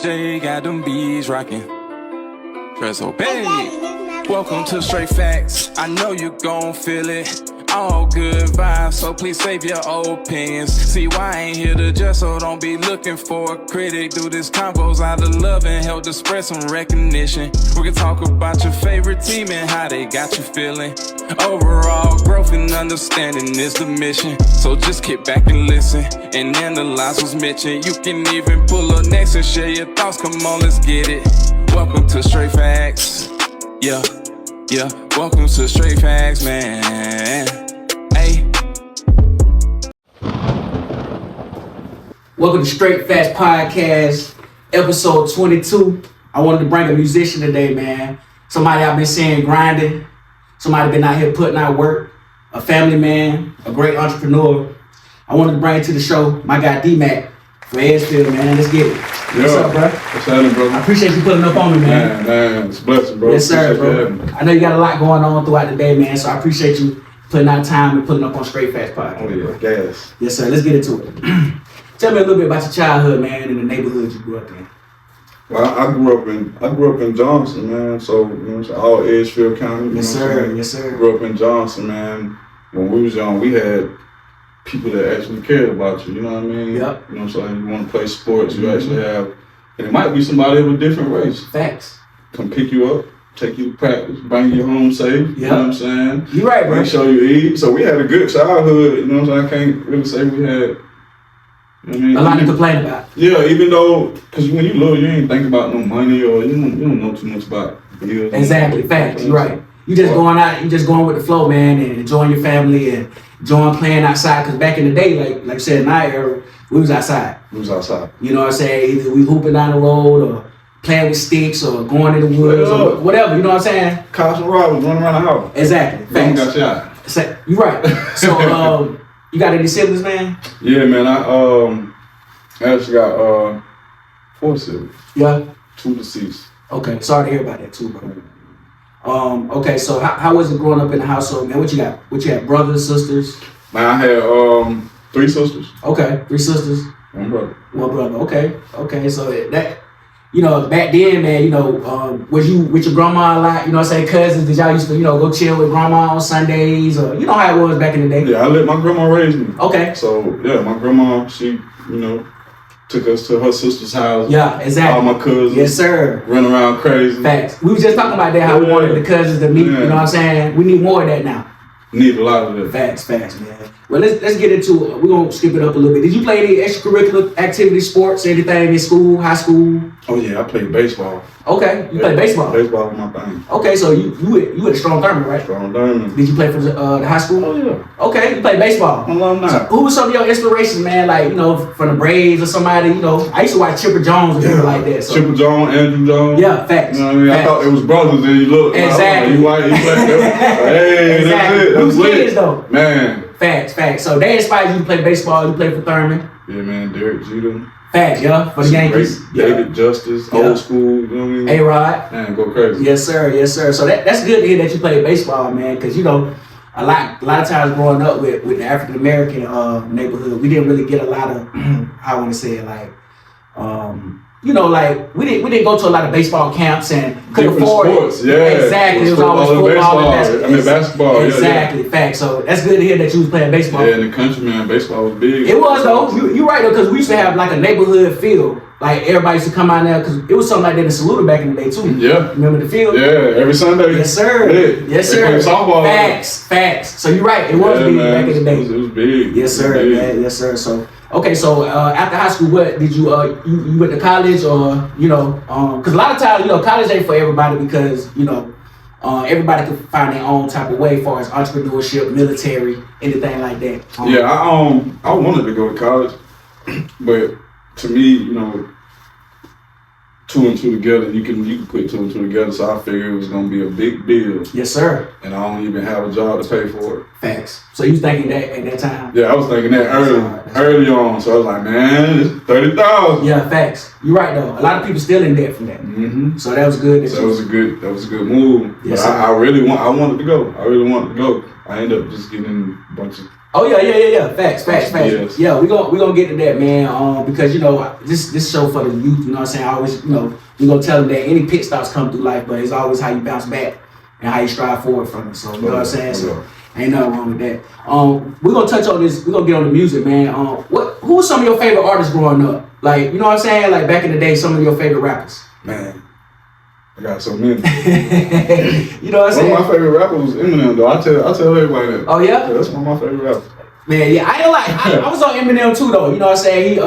J got them bees rocking. Press obey. Welcome to Straight Facts. I know you gon' feel it. All good vibes, so please save your opinions. See why I ain't here to judge, so don't be looking for a critic. Do this combos out of love and help to spread some recognition. We can talk about your favorite team and how they got you feeling. Overall growth and understanding is the mission. So just kick back and listen and analyze what's mentioned. You can even pull up next and share your thoughts. Come on, let's get it. Welcome to Straight Facts. Yeah. Welcome to Straight Facts, man. Hey. Welcome to Straight Facts Podcast, episode 22. I wanted to bring a musician today, man. Somebody I've been seeing grinding. Somebody been out here putting out work. A family man, a great entrepreneur. I wanted to bring to the show my guy D-Mac from Edgefield, man. Let's get it. What's up, bro? What's happening, bro? I appreciate you pulling up on me, man. Man, it's a blessing, bro. Yes, sir, bro. I know you got a lot going on throughout the day, man, so I appreciate you putting out time and putting up on Straight Facts Podcast. Oh, yeah, gas. Yes, sir. Let's get into it. Tell me a little bit about your childhood, man, and the neighborhood you grew up in. Well, I grew up in Johnson, man. So, it's all Edgefield County. Yes, sir. Yes, sir. Grew up in Johnson, man. When we was young, we had people that actually cared about you. You know what I mean? Yep. You know what I'm saying? You want to play sports, you actually have, and it might be somebody of a different race. Facts. Come pick you up, take you to practice, bring you home safe. Yep. You know what I'm saying? You right, bro. Make sure you eat. So we had a good childhood. You know what I'm saying? I can't really say we had. I mean, a lot to complain about. Yeah, even though, because when you little, you ain't think about no money or you don't know too much about bills. Exactly, facts. You're right. You just going out, you just going with the flow, man, and enjoying your family and enjoying playing outside. Because back in the day, like you said, in our era, we was outside. We was outside. You know what I'm saying? Either we hooping down the road or playing with sticks or going in the woods or whatever. You know what I'm saying? Cops and robbers running around the house. Exactly. Facts. Got shot. You're right. So, you got any siblings, man? Yeah, man. I actually got 4 siblings. Yeah. 2 deceased. Okay. Sorry to hear about that too, bro. Okay, so how was it growing up in the household, man? What you got? What you had? Brothers, sisters? Man, I had 3 sisters. Okay, 3 sisters. 1 brother. 1 brother. Okay. So that, back then, man, was you with your grandma a lot? You know what I'm saying? Cousins? Did y'all used to, go chill with grandma on Sundays? Or you know how it was back in the day? Yeah, I let my grandma raise me. Okay. So yeah, my grandma, she, took us to her sister's house. Yeah, exactly. All my cousins. Yes, sir. Run around crazy. Facts. We was just talking about that, how we wanted the cousins to meet. Yeah. You know what I'm saying? We need more of that now. Need a lot of that. Facts, man. Well, let's get into it. We're going to skip it up a little bit. Did you play any extracurricular activities, sports, anything in school, high school? Oh, yeah, I played baseball. Okay, you played baseball? Baseball was my thing. Okay, so you had a Strong Thurman, right? Strong Thurman. Did you play for the high school? Oh, yeah. Okay, you played baseball. Alumni. So who was some of your inspirations, man? Like, from the Braves or somebody, I used to watch Chipper Jones and people like that. So. Chipper Jones, Andrew Jones. Yeah, facts. You know what I mean? Facts. I thought it was brothers and you look. Exactly. You white, you black. Hey, exactly. That's it. Who's kids, though? Man. Facts. So they inspired you to play baseball. You played for Thurman. Yeah, man. Derek Jeter. Facts, yeah. For the Yankees. David Justice, old school. You know what I mean? A-Rod. Man, go crazy. Yes, sir. So that's good to hear that you played baseball, man. Because a lot of times growing up with the African American neighborhood, we didn't really get a lot of I want to say it like. We didn't go to a lot of baseball camps and couldn't afford sports, it. Yeah, exactly. It was always football and basketball. Exactly, yeah. Facts. So that's good to hear that you was playing baseball. Yeah, in the country, man, baseball was big. It was though. You're right though, because we used to have like a neighborhood field. Like everybody used to come out there because it was something like that in Saluda back in the day too. Yeah. Remember the field? Yeah, every Sunday. Yes, sir. Yeah. Yes, sir. They played softball. Facts. So you're right. It was big back in the day. It was big. Yes, sir. Man. Yes, sir. So. Okay, so after high school, what did you you went to college or because a lot of times college ain't for everybody because everybody can find their own type of way as far as entrepreneurship, military, anything like that. Yeah, I wanted to go to college, but to me, 2 and 2 together, you can put 2 and 2 together. So I figured it was gonna be a big deal. Yes, sir. And I don't even have a job to pay for it. Facts. So you thinking that at that time? Yeah, I was thinking that early on. So I was like, man, it's $30,000. Yeah, facts. You're right though. A lot of people still in debt from that. Mm-hmm. So that was good. That was a good move. Yes, but I wanted to go. I really wanted to go. I ended up just getting a bunch of Oh yeah. Facts. Yes. Yeah, we gonna get to that, man. Because you know this show for the youth. You know what I'm saying? I always, you know, we gonna tell them that any pit stops come through life, but it's always how you bounce back and how you strive forward from it. So you know what I'm saying? So ain't nothing wrong with that. We're gonna touch on this. We're gonna get on the music, man. Who were some of your favorite artists growing up? Like, you know what I'm saying? Like back in the day, some of your favorite rappers. Man, I got so many. You know what I'm saying? One of my favorite rappers was Eminem, though. I tell everybody that. Oh yeah? That's one of my favorite rappers. Man, yeah, I was on Eminem too, though. You know what I'm saying? He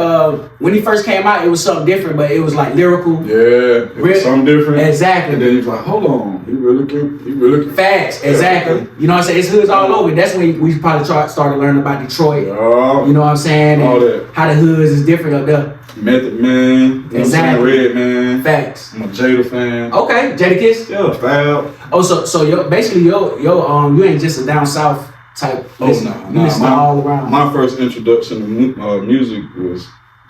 when he first came out, it was something different, but it was like lyrical. Yeah, it was something different. Exactly. And then you're like, hold on, he really can. Facts, exactly. You know what I'm saying? It's hoods all over. That's when we probably started learning about Detroit. You know what I'm saying? All and that. how the hoods is different up there. Method Man, you know what I'm saying? Red Man. Facts. I'm a Jada fan. Okay, Jada Kiss. Yeah, Fab. Oh, so you ain't just a down south type. Oh listener. You no, listen all around. My first introduction to music was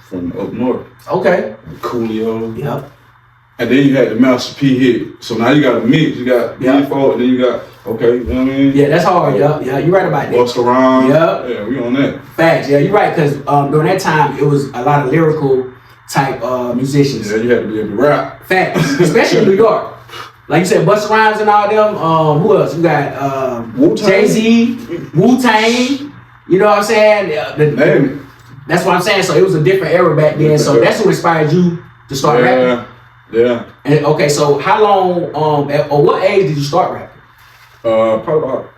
from up north. Okay. Coolio. Yep. And then you had the Master P hit. So now you got a mix. You got default, and then you got you know what I mean? Yeah, that's hard. Yeah, you're right about that. Bust around. Yep. Yeah, we on that. Facts. Yeah, you're right. Because during that time, it was a lot of lyrical type musicians. Yeah, you had to be able to rap. Facts, especially in New York. Like you said, Busta Rhymes and all them. Who else? You got Jay-Z, Wu-Tang. You know what I'm saying? Name it. That's what I'm saying. So it was a different era back then. So that's what inspired you to start rapping. Yeah. And okay, so how long? Or what age did you start rapping? Probably about.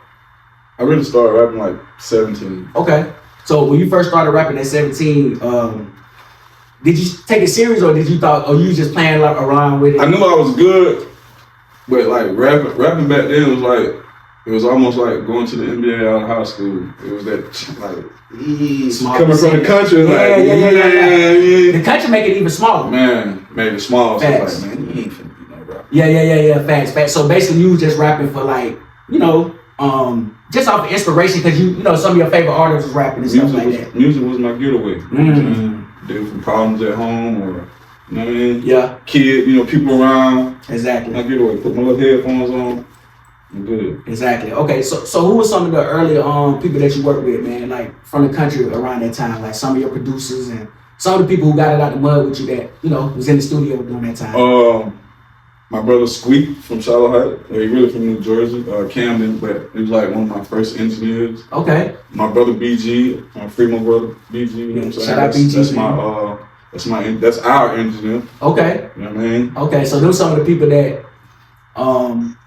I really started rapping like 17. Okay. So when you first started rapping at 17, did you take it serious, or did you thought, or you was just playing like around with it? I knew I was good, but like rapping back then was like, it was almost like going to the NBA out of high school. It was that like coming from the country. Yeah. The country make it even smaller. Man, made it small. Facts. So like, man, you ain't finna be no rapper. Yeah. Facts. So basically, you was just rapping for like, you know, just off of inspiration, because you know some of your favorite artists was rapping and stuff like that. Music was my getaway. Different problems at home, or you know what I mean? Yeah. Kid, you know, people around. Exactly. My getaway. Put my little headphones on. I'm good. Exactly. Okay. So who were some of the early people that you worked with, man? Like from the country around that time, like some of your producers and some of the people who got it out the mud with you that you know was in the studio during that time. My brother Squeak from Charlotte Heights. He really from New Jersey, Camden, but he was like one of my first engineers. Okay. My brother BG, Free my brother BG. You know what I'm saying? Shout out BG. That's our engineer. Okay. You know what I mean? Okay, so those some of the people that,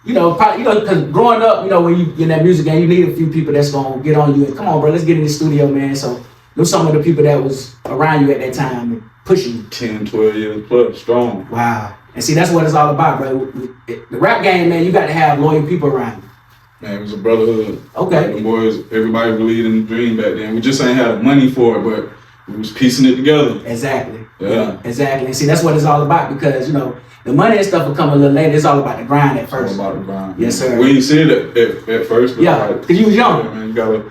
you know, probably, you know, because growing up, you know, when you in that music game, you need a few people that's gonna get on you and come on, bro, let's get in the studio, man. So those some of the people that was around you at that time and pushing you. 10, 12 years plus, strong. Wow. And see, that's what it's all about, bro. The rap game, man, you got to have loyal people around you. Man, it was a brotherhood. Okay. Like the boys, everybody believed in the dream back then. We just ain't had the money for it, but we was piecing it together. Exactly. Yeah. Exactly. And see, that's what it's all about, because, you know, the money and stuff will come a little later. It's all about the grind at first. It's all about the grind. Yes, sir. We didn't see it at first. But yeah, because you was young. Yeah, man, you gotta,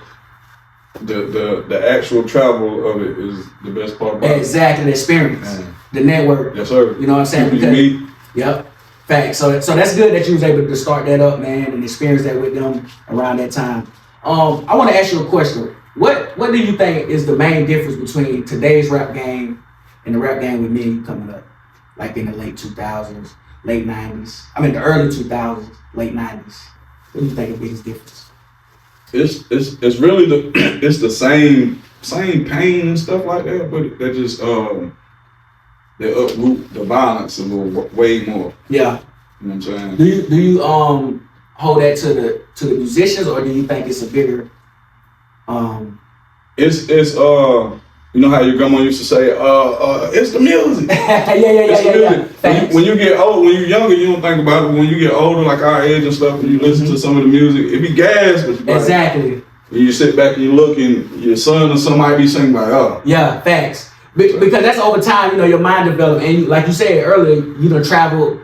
the actual travel of it is the best part about exactly, the experience. Man. The network. Yes, sir. You know what I'm saying? People you meet. Yep. Facts. So that's good that you was able to start that up, man, and experience that with them around that time. I want to ask you a question. What do you think is the main difference between today's rap game and the rap game with me and you coming up? Like in the late 2000s, late 90s. I mean the early 2000s, late 90s. What do you think is the biggest difference? It's really the same pain and stuff like that, but they just they uproot the violence a little way more. Yeah. You know what I'm saying? Do you hold that to the musicians, or do you think it's a bigger It's you know how your grandma used to say, it's the music. Yeah. When you get old, when you're younger, you don't think about it. When you get older, like our age and stuff, and you listen to some of the music, it be gas, but exactly. You sit back and you look, and your son or somebody be singing like, oh. Yeah, facts. Because that's over time, you know, your mind developed, and you, like you said earlier, you done traveled,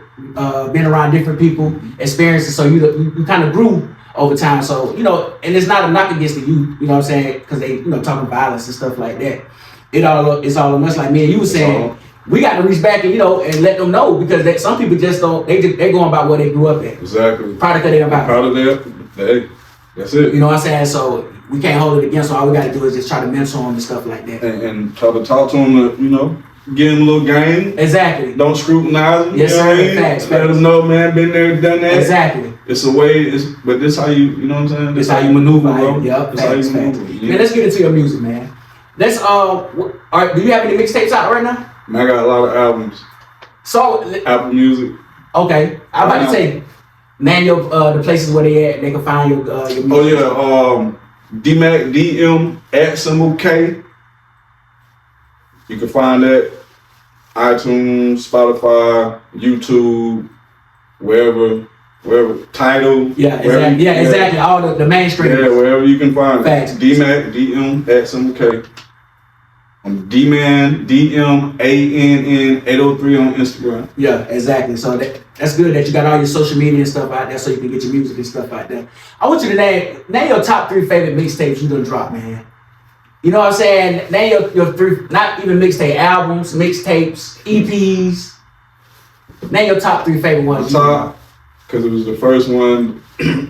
been around different people, experiences, so you kind of grew over time. So, you know, and it's not a knock against the youth, you know what I'm saying? Because they, you know, talking violence and stuff like that. It's all much like me and you were saying. We got to reach back and, you know, and let them know, because some people just don't, they going about where they grew up at. Exactly. Product of their environment. That's it. You know what I'm saying? So we can't hold it against. So all we gotta do is just try to mentor them and stuff like that. And try to talk to them to, you know, give them a little game. Exactly. Don't scrutinize them. Yes, you know sir. what I mean? Facts. Let them know, man, been there, done that. Exactly. It's a way, but this how you know what I'm saying? This how you maneuver, bro. Yep. This how you Facts. maneuver. Yeah. Man, let's get into your music, man. Let's do you have any mixtapes out right now? Man, I got a lot of albums. So Apple Music. Okay, I'm about to say, man, your the places where they can find your music. Oh yeah, DMAC DM @K. You can find that iTunes, Spotify, YouTube, wherever Tidal. Yeah, exactly. Yeah, exactly. All the mainstream. Yeah, wherever you can find Facts. it. DMAC DM @K. I'm DMAN DMANN 803 on Instagram. Yeah, exactly. So that's good that you got all your social media and stuff out there, so you can get your music and stuff out there. I want you to name your top 3 favorite mixtapes you done drop, man. You know what I'm saying? Name your 3, not even mixtape, albums, mixtapes, EPs. Name your top 3 favorite ones. Top, because it was the first one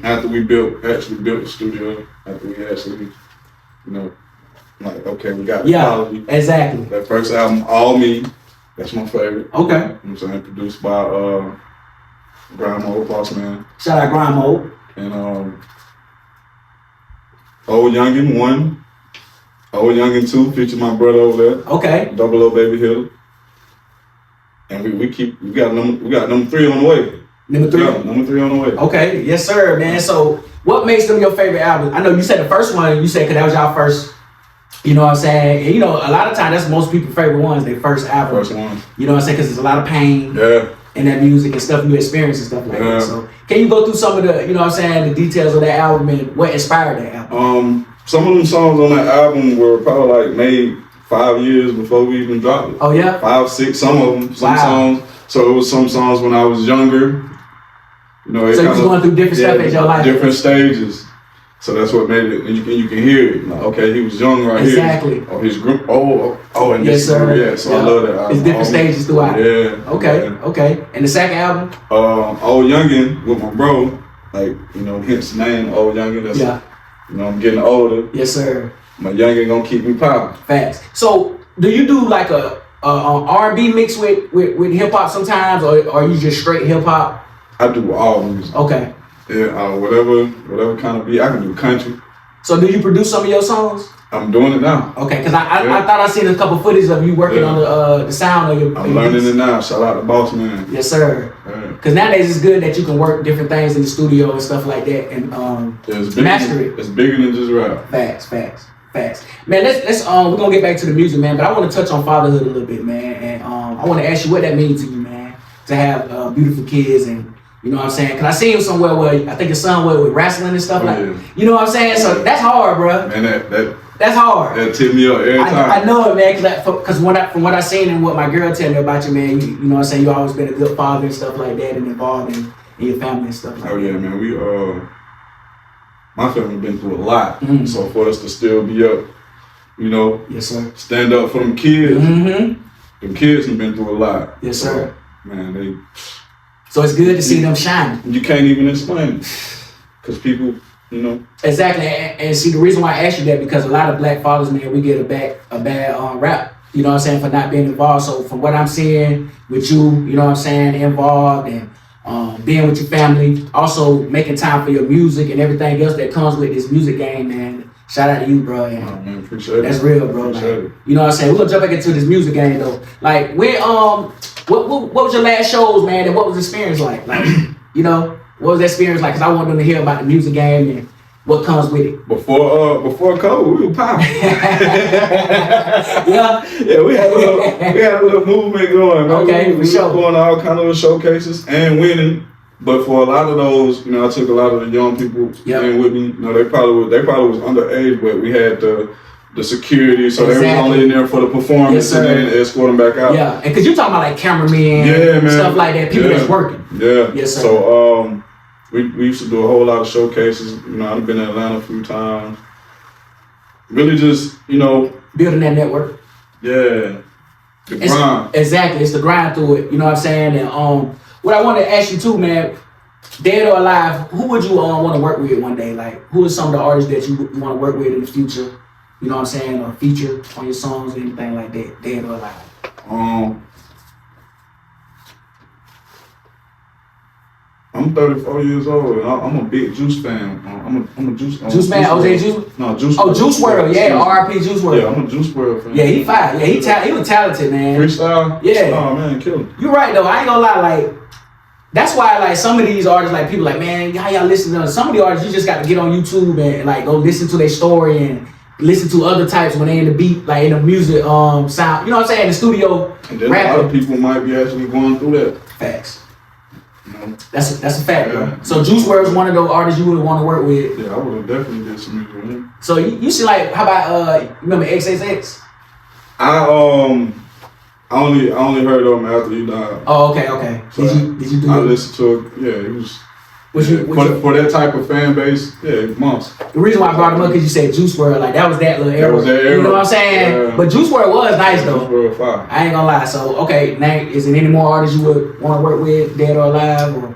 after we actually built the studio, after we actually, you know, like, okay, we got the quality. Exactly. That first album, All Me, that's my favorite. Okay. You know what I'm saying? Produced by Grind Mode Boss Man. Shout out Grind Mode. And Old Youngin 1, Old Youngin 2, featured my brother over there. Okay. Double O Baby Hill. And we got number 3 on the way. Number 3? Yeah, number 3 on the way. Okay, yes sir, man. So what makes them your favorite albums? I know you said the first one, you said because that was y'all first, you know what I'm saying? And, you know, a lot of times that's most people's favorite ones, their first album. First one. You know what I'm saying? Because there's a lot of pain in that music and stuff you experience and stuff like that. So can you go through some of the, you know what I'm saying, the details of that album and what inspired that album? Some of them songs on that album were probably like made 5 years before we even dropped it. Oh yeah? 5, 6, some of them, some songs. So it was some songs when I was younger. You know, so you was going through different stuff in your life. Different stages. So that's what made it, and you can hear it. Like, okay, he was young right here. Exactly. Oh, his group. And yes, sir. Yeah, so I love that album. It's different stages throughout. Yeah. Okay. And the second album? Old Youngin with my bro. Like, you know, hence the name Old Youngin. That's, you know, I'm getting older. Yes, sir. My youngin gonna keep me popping. Facts. So do you do like a R&B mix with hip hop sometimes, or are you just straight hip hop? I do all music. Okay. Yeah, whatever kind of beat. I can do country. So do you produce some of your songs? I'm doing it now. Okay, because I thought I seen a couple footage of you working on the sound of your. I'm learning it now. Shout out to Boss Man. Yes, sir. Because nowadays it's good that you can work different things in the studio and stuff like that and master it. It's bigger than just rap. Facts. Man, let's we're gonna get back to the music, man. But I want to touch on fatherhood a little bit, man, and I want to ask you what that means to you, man, to have beautiful kids and. You know what I'm saying? Cause I seen him somewhere where I think his son was with wrestling and stuff you know what I'm saying? So that's hard, bro. Man, that's hard. That tip me up every time. I know it, man. Cause from what I seen and what my girl tell me about you, man, you know what I'm saying? You always been a good father and stuff like that, and involved in your family and stuff like that. Oh yeah, man. We my family been through a lot, so for us to still be up, you know, yes sir, stand up for them kids. Them kids have been through a lot. Yes sir. Man, So it's good to see them shining. You can't even explain it. Because people, you know. Exactly. And see, the reason why I asked you that, because a lot of black fathers, man, we get a bad rap, you know what I'm saying, for not being involved. So from what I'm seeing with you, you know what I'm saying, involved and being with your family, also making time for your music and everything else that comes with this music game, man. Shout out to you, bro. And man, appreciate it. That's real, bro. Like, you know what I'm saying? We're gonna jump back into this music game though. Like when what was your last shows, man, and what was the experience like? Like, you know, what was the experience like? Cause I want them to hear about the music game and what comes with it. Before COVID, we were popping. Yeah, we had a little movement going. Man. Okay, we were going to all kind of showcases and winning. But for a lot of those, you know, I took a lot of the young people in with me. You know, they probably was underage, but we had the security, so they were only in there for the performance and then escort them back out. Yeah, and because you're talking about like cameramen, stuff like that, people that's working. Yeah. Yes, sir. So we used to do a whole lot of showcases. You know, I've been in Atlanta a few times. Really just, you know, building that network. Yeah. The grind. Exactly. It's the grind through it. You know what I'm saying? And what I want to ask you too, man, Dead or alive, who would you want to work with one day? Like, who are some of the artists that you want to work with in the future? You know what I'm saying? Or feature on your songs or anything like that, dead or alive? I'm 34 years old. And I'm a big Juice fan. I'm a Juice. Juice man, OJ Juice. No, Juice. Oh, Juice WRLD. Yeah, R.I.P. Juice WRLD. Yeah, I'm a Juice WRLD fan. Yeah, he fine. Yeah, he was talented, man. Freestyle. Yeah. Oh man, kill him. You're right though. I ain't gonna lie. Like, that's why like some of these artists, like people like, man, how y'all listen to them? Some of the artists you just got to get on YouTube and like go listen to their story and listen to other types when they in the beat, like in the music sound. You know what I'm saying? The studio. And then a lot of people might be actually going through that. Facts. You know? That's a fact, Yeah. bro. So Juice WRLD is one of those artists you would want to work with. Yeah, I would have definitely did some music with him. So you see, like, how about you remember XXX? I only heard of him after he died. Oh, okay. So Did you do I it? listened to it. Yeah, it was. For that type of fan base, yeah, monster. The reason why I brought him up because you said Juice WRLD, like that was that little era. That was that era. You know what I'm saying? Yeah. But Juice WRLD was nice though. Juice WRLD fire. I ain't gonna lie. So okay, now is there any more artists you would want to work with, dead or alive, or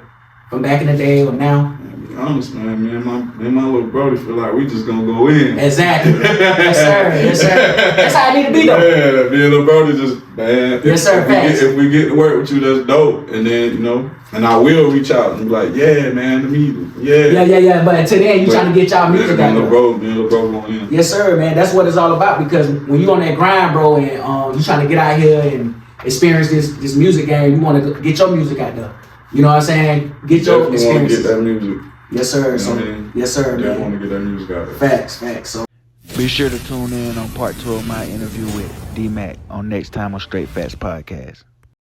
from back in the day or now? To be honest, man, me and my little brother feel like we just gonna go in. Exactly. Yes, sir. That's how I need to be though. Yeah, me and little brother just, man. Yes, sir. If we get to work with you, that's dope. And then, you know, and I will reach out and be like, yeah, man, the music. Yeah. But until then, you trying to get y'all music out there. Me and little bro going in. Yes, sir, man. That's what it's all about because when you on that grind, bro, and you trying to get out here and experience this music game, you want to get your music out there. You know what I'm saying? Get your experience. Get that music. Yes, sir. You know So, what I mean? yes, sir, I man. want to get that music out there. Facts. So. Be sure to tune in on part 2 of my interview with D-Mac on Next Time on Straight Facts Podcast.